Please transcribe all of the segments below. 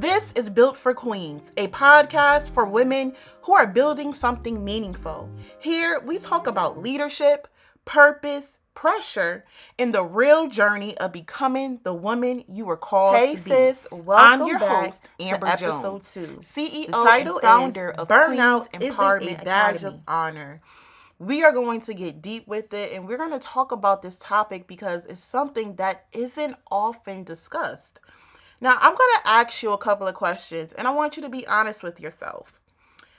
This is Built for Queens, a podcast for women who are building something meaningful. Here, we talk about leadership, purpose, pressure, and the real journey of becoming the woman you were called to be. Hey sis, I'm welcome your back host, to Amber episode Jones, 2. CEO The title and founder is of Burnout Queens isn't a Empowerment badge Academy. of honor. We are going to get deep with it, and we're going to talk about this topic because it's something that isn't often discussed. Now, I'm going to ask you a couple of questions, and I want you to be honest with yourself.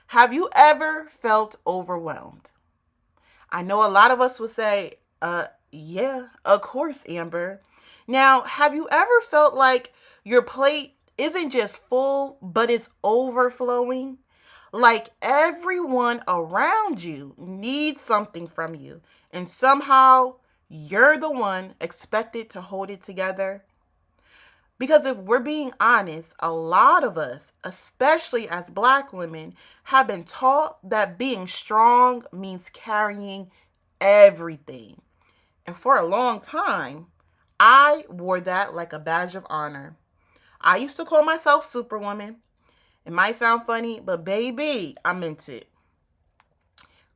Have you ever felt overwhelmed? I know a lot of us would say, yeah, of course, Amber. Now, have you ever felt like your plate isn't just full, but it's overflowing? Like everyone around you needs something from you, and somehow you're the one expected to hold it together? Because if we're being honest, a lot of us, especially as Black women, have been taught that being strong means carrying everything. And for a long time, I wore that like a badge of honor. I used to call myself Superwoman. It might sound funny, but baby, I meant it.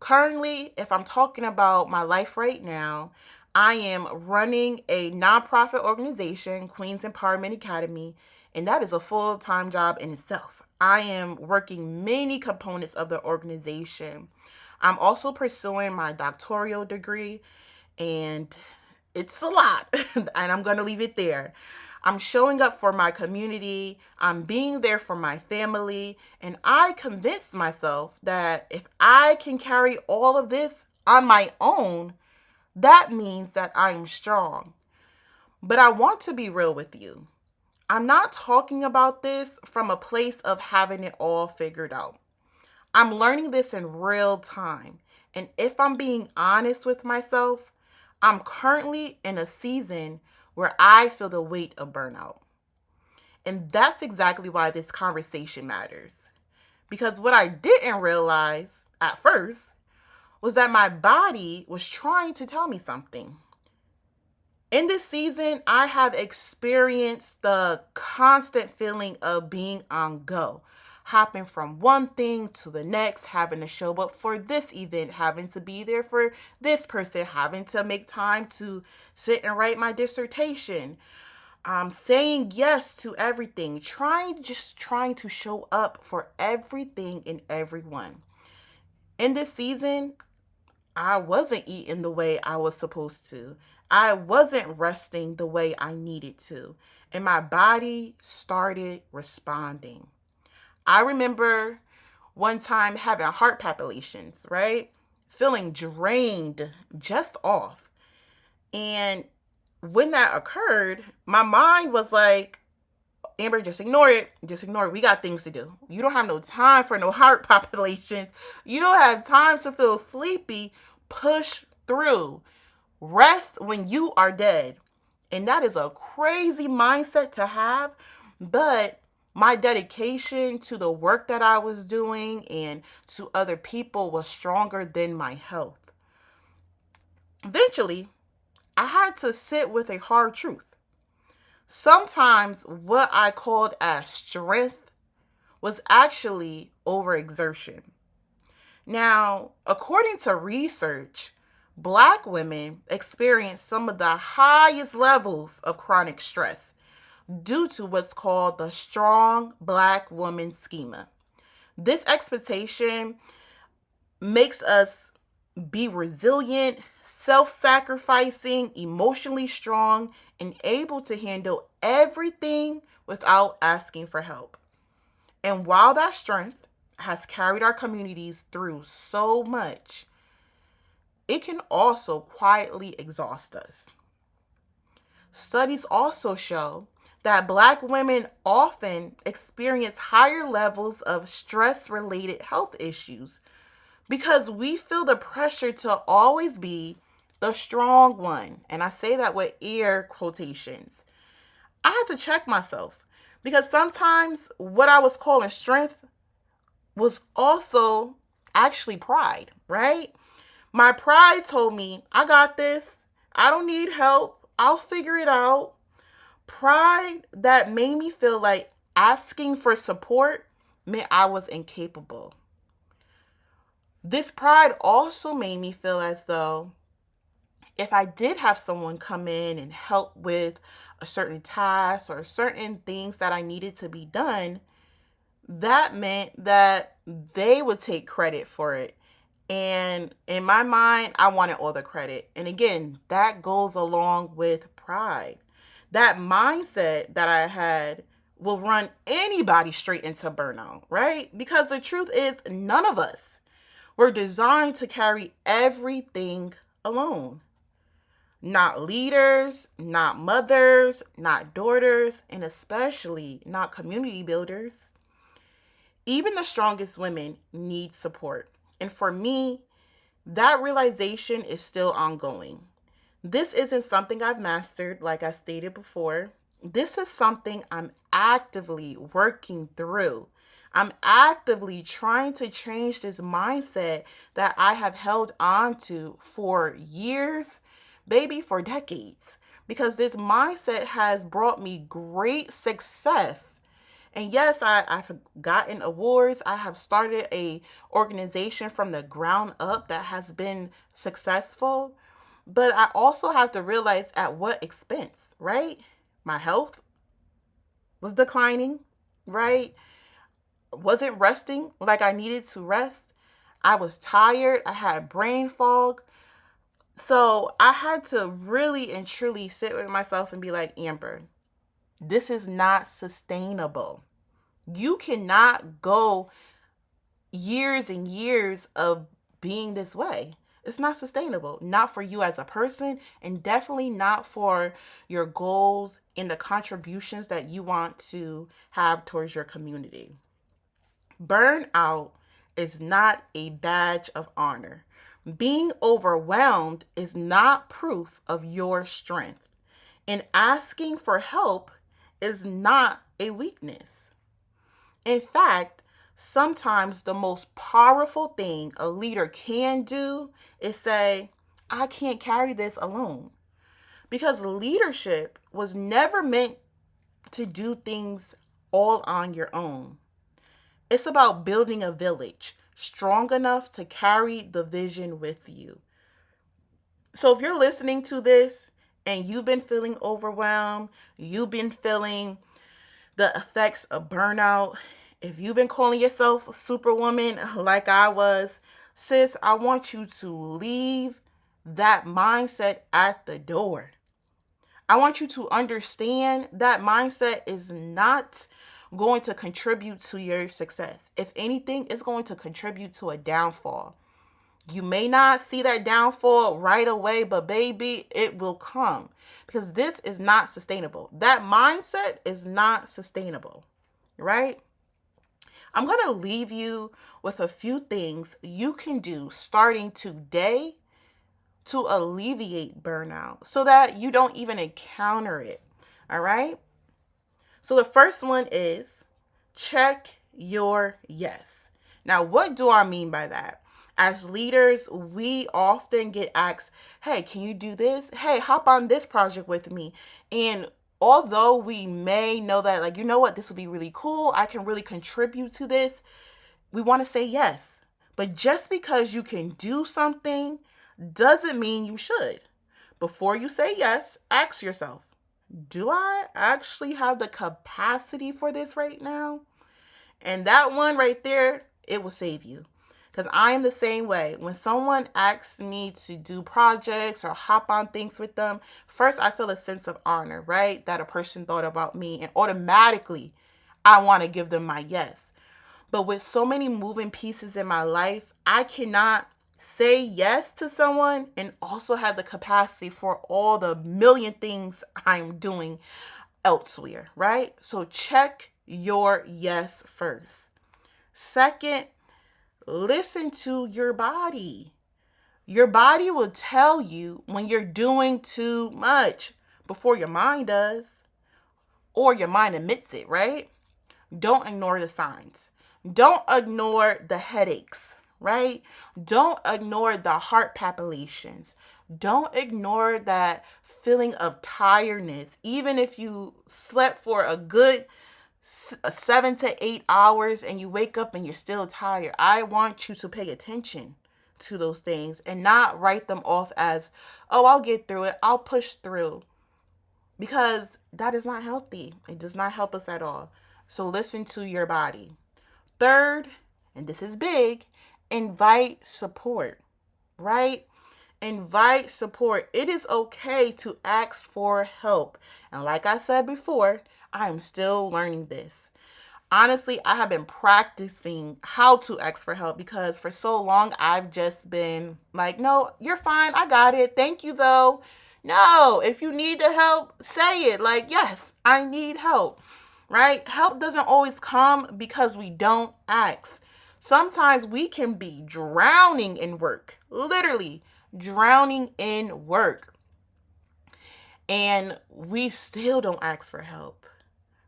Currently, if I'm talking about my life right now, I am running a nonprofit organization, Queens Empowerment Academy, and that is a full-time job in itself. I am working many components of the organization. I'm also pursuing my doctoral degree, and it's a lot, and I'm going to leave it there. I'm showing up for my community. I'm being there for my family. And I convinced myself that if I can carry all of this on my own, that means that I'm strong. But I want to be real with you. I'm not talking about this from a place of having it all figured out. I'm learning this in real time. And if I'm being honest with myself, I'm currently in a season where I feel the weight of burnout. And that's exactly why this conversation matters. Because what I didn't realize at first was that my body was trying to tell me something. In this season, I have experienced the constant feeling of being on go, hopping from one thing to the next, having to show up for this event, having to be there for this person, having to make time to sit and write my dissertation, saying yes to everything, trying to show up for everything and everyone. In this season, I wasn't eating the way I was supposed to. I wasn't resting the way I needed to. And my body started responding. I remember one time having heart palpitations, right? Feeling drained, just off. And when that occurred, my mind was like, Amber, just ignore it. Just ignore it. We got things to do. You don't have no time for no heart palpitations. You don't have time to feel sleepy. Push through. Rest when you are dead. And that is a crazy mindset to have. But my dedication to the work that I was doing and to other people was stronger than my health. Eventually, I had to sit with a hard truth. Sometimes what I called as strength was actually overexertion. Now, according to research, Black women experience some of the highest levels of chronic stress due to what's called the strong Black woman schema. This expectation makes us be resilient, self-sacrificing, emotionally strong, and able to handle everything without asking for help. And while that strength has carried our communities through so much, it can also quietly exhaust us. Studies also show that Black women often experience higher levels of stress-related health issues because we feel the pressure to always be the strong one. And I say that with air quotations. I had to check myself because sometimes what I was calling strength was also actually pride, right? My pride told me, I got this. I don't need help. I'll figure it out. Pride that made me feel like Asking for support meant I was incapable. This pride also made me feel as though if I did have someone come in and help with a certain task or certain things that I needed to be done, that meant that they would take credit for it. And in my mind, I wanted all the credit. And again, that goes along with pride. That mindset that I had will run anybody straight into burnout, right? Because the truth is, none of us were designed to carry everything alone. Not leaders, not mothers, not daughters, and especially not community builders. Even the strongest women need support. And for me, that realization is still ongoing. This isn't something I've mastered, like I stated before. This is something I'm actively working through. I'm actively trying to change this mindset that I have held on to for years, maybe for decades, because this mindset has brought me great success. And yes, I've gotten awards. I have started a organization from the ground up that has been successful. But I also have to realize at what expense, right? My health was declining, right? Wasn't resting like I needed to rest. I was tired. I had brain fog. So I had to really and truly sit with myself and be like, Amber, this is not sustainable. You cannot go years and years of being this way. It's not sustainable. Not for you as a person, and definitely not for your goals and the contributions that you want to have towards your community. Burnout is not a badge of honor. Being overwhelmed is not proof of your strength. And asking for help is not a weakness. In fact, sometimes the most powerful thing a leader can do is say, I can't carry this alone. Because leadership was never meant to do things all on your own. It's about building a village strong enough to carry the vision with you. So if you're listening to this and you've been feeling overwhelmed, you've been feeling the effects of burnout, if you've been calling yourself superwoman like I was, sis, I want you to leave that mindset at the door. I want you to understand that mindset is not going to contribute to your success. If anything, it's going to contribute to a downfall. You may not see that downfall right away, but baby, it will come because this is not sustainable. That mindset is not sustainable, right? I'm going to leave you with a few things you can do starting today to alleviate burnout so that you don't even encounter it. All right? So the first one is check your yes. Now, what do I mean by that? As leaders, we often get asked, hey, can you do this? Hey, hop on this project with me. And although we may know that, like, you know what, this will be really cool, I can really contribute to this, we want to say yes. But just because you can do something doesn't mean you should. Before you say yes, ask yourself, do I actually have the capacity for this right now? And that one right there, it will save you. Because I am the same way. When someone asks me to do projects or hop on things with them, first I feel a sense of honor, right? That a person thought about me, and automatically I want to give them my yes. But with so many moving pieces in my life, I cannot say yes to someone and also have the capacity for all the million things I'm doing elsewhere, right? So check your yes first. Second, listen to your body. Your body will tell you when you're doing too much before your mind does, or your mind admits it, right? Don't ignore the signs. Don't ignore the headaches, right? Don't ignore the heart palpitations. Don't ignore that feeling of tiredness. Even if you slept for a good 7 to 8 hours and you wake up and you're still tired. I want you to pay attention to those things and not write them off as, oh, I'll get through it, I'll push through, because that is not healthy. It does not help us at all. So listen to your body. Third, and this is big, invite support, right? Invite support. It is okay to ask for help. And like I said before, I am still learning this. Honestly, I have been practicing how to ask for help because for so long I've just been like, no, you're fine. I got it. Thank you, though. No, if you need the help, say it. Like, yes, I need help, right? Help doesn't always come because we don't ask. Sometimes we can be drowning in work, literally drowning in work, and we still don't ask for help,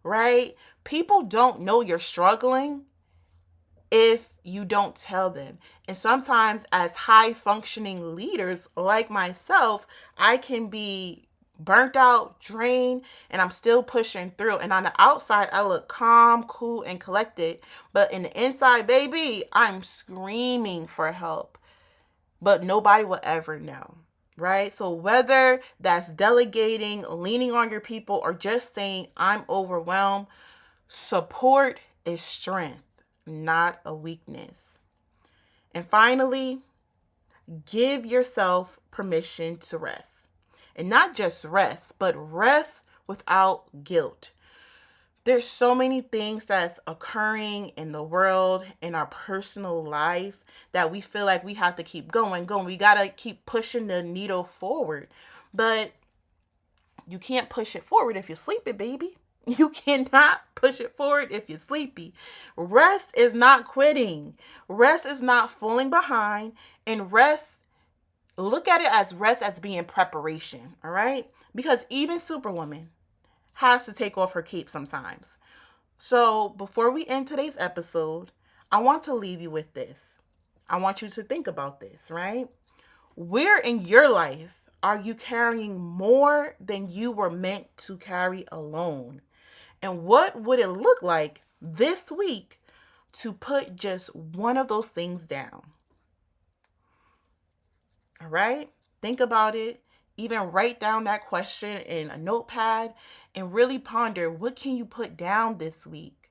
right? People don't know you're struggling if you don't tell them. And sometimes as high functioning leaders like myself, I can be burnt out, drained, and I'm still pushing through. And on the outside, I look calm, cool, and collected. But in the inside, baby, I'm screaming for help. But nobody will ever know, right? So whether that's delegating, leaning on your people, or just saying, I'm overwhelmed, support is strength, not a weakness. And finally, give yourself permission to rest. And not just rest, but rest without guilt. There's so many things that's occurring in the world, in our personal life, that we feel like we have to keep going. We got to keep pushing the needle forward. But you can't push it forward if you're sleeping, baby. You cannot push it forward if you're sleepy. Rest is not quitting. Rest is not falling behind. And rest, look at it as rest as being preparation, all right? Because even Superwoman has to take off her cape sometimes. So before we end today's episode, I want to leave you with this. I want you to think about this, right? Where in your life are you carrying more than you were meant to carry alone? And what would it look like this week to put just one of those things down? All right? Think about it. Even write down that question in a notepad and really ponder, what can you put down this week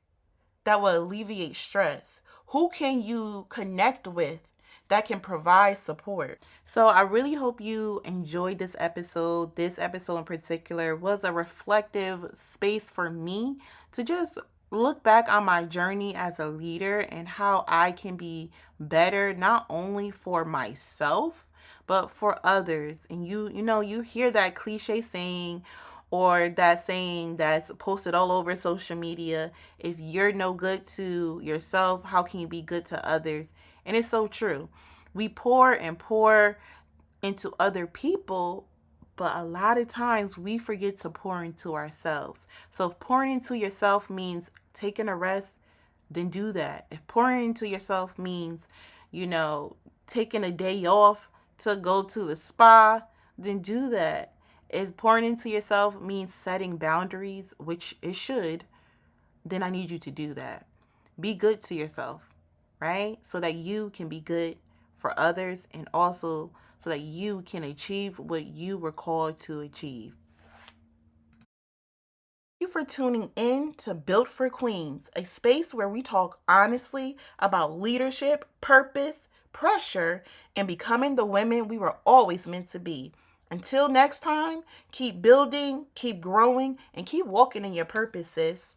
that will alleviate stress? Who can you connect with that can provide support? So I really hope you enjoyed this episode. This episode in particular was a reflective space for me to just look back on my journey as a leader and how I can be better, not only for myself, but for others. And you hear that cliche saying, or that saying that's posted all over social media, if you're no good to yourself, how can you be good to others? And it's so true. We pour and pour into other people, but a lot of times we forget to pour into ourselves. So if pouring into yourself means taking a rest, then do that. If pouring into yourself means, taking a day off to go to the spa, then do that. If pouring into yourself means setting boundaries, which it should, then I need you to do that. Be good to yourself, right? So that you can be good for others, and also so that you can achieve what you were called to achieve. Thank you for tuning in to Built for Queens, a space where we talk honestly about leadership, purpose, pressure, and becoming the women we were always meant to be. Until next time, keep building, keep growing, and keep walking in your purpose, sis.